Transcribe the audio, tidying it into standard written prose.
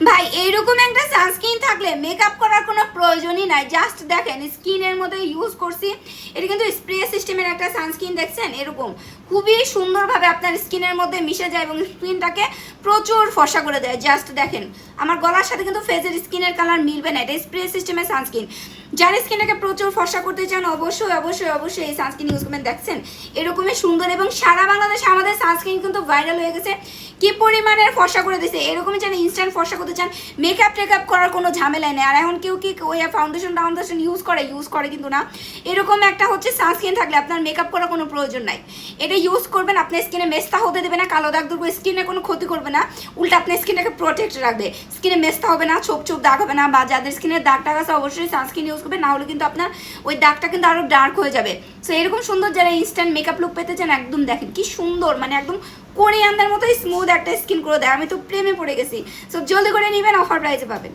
ভাই এইরকম একটা সানস্ক্রিন থাকলে মেকআপ করার কোনো প্রয়োজনই নাই। জাস্ট দেখেন স্কিনের মধ্যে ইউজ করছি, এটা কিন্তু স্প্রে সিস্টেমের একটা সানস্ক্রিন, দেখছেন এরকম খুবই সুন্দরভাবে আপনার স্কিনের মধ্যে মিশে যায় এবং স্কিনটাকে প্রচুর ফর্সা করে দেয়। জাস্ট দেখেন আমার গলার সাথে কিন্তু ফেসের স্কিনের কালার মিলবে না, এটা স্প্রে সিস্টেমের সানস্ক্রিন। যারা স্কিনটাকে প্রচুর ফর্সা করতে চান অবশ্যই অবশ্যই অবশ্যই এই সানস্ক্রিন ইউজ করবেন। দেখছেন এরকমই সুন্দর এবং সারা বাংলাদেশে আমাদের সানস্ক্রিন কিন্তু ভাইরাল হয়ে গেছে, কি পরিমাণের ফর্সা করে দিয়েছে। এরকমই যেন ইনস্ট্যান্ট ফর্সা করতে চান, মেকআপ টেকআপ করার কোনো ঝামেলাই নেই। আর এখন কেউ কি ওই ফাউন্ডেশন ইউজ করে কিন্তু না। এরকম একটা হচ্ছে সানস্ক্রিন থাকলে আপনার মেকআপ করার কোনো প্রয়োজন নাই। এটা ইউজ করবেন, আপনার স্কিনে মেস্তা হতে দেবে না, কালো দাগ দুর্গ স্কিনে কোনো ক্ষতি করবে না, উল্টা আপনার স্কিনটাকে প্রোটেক্ট রাখবে। স্কিনে মেস্তা হবে না, ছোপ ছোপ দাগ হবে না, বা যাদের স্কিনের দাগ টাগ আছে অবশ্যই সানস্ক্রিন ইউজ করবে, না হলে কিন্তু আপনার ওই দাগটা কিন্তু আরও ডার্ক হয়ে যাবে। সো এরকম সুন্দর যারা ইনস্ট্যান্ট মেকআপ লুক পেতে চান, একদম দেখেন কি সুন্দর, মানে একদম কোরিয়ানদের মতোই স্মুথ একটা স্কিন করে দেয়। আমি তো প্রেমে পড়ে গেছি। সো জলদি করে নেবেন, অফার প্রাইসে পাবেন।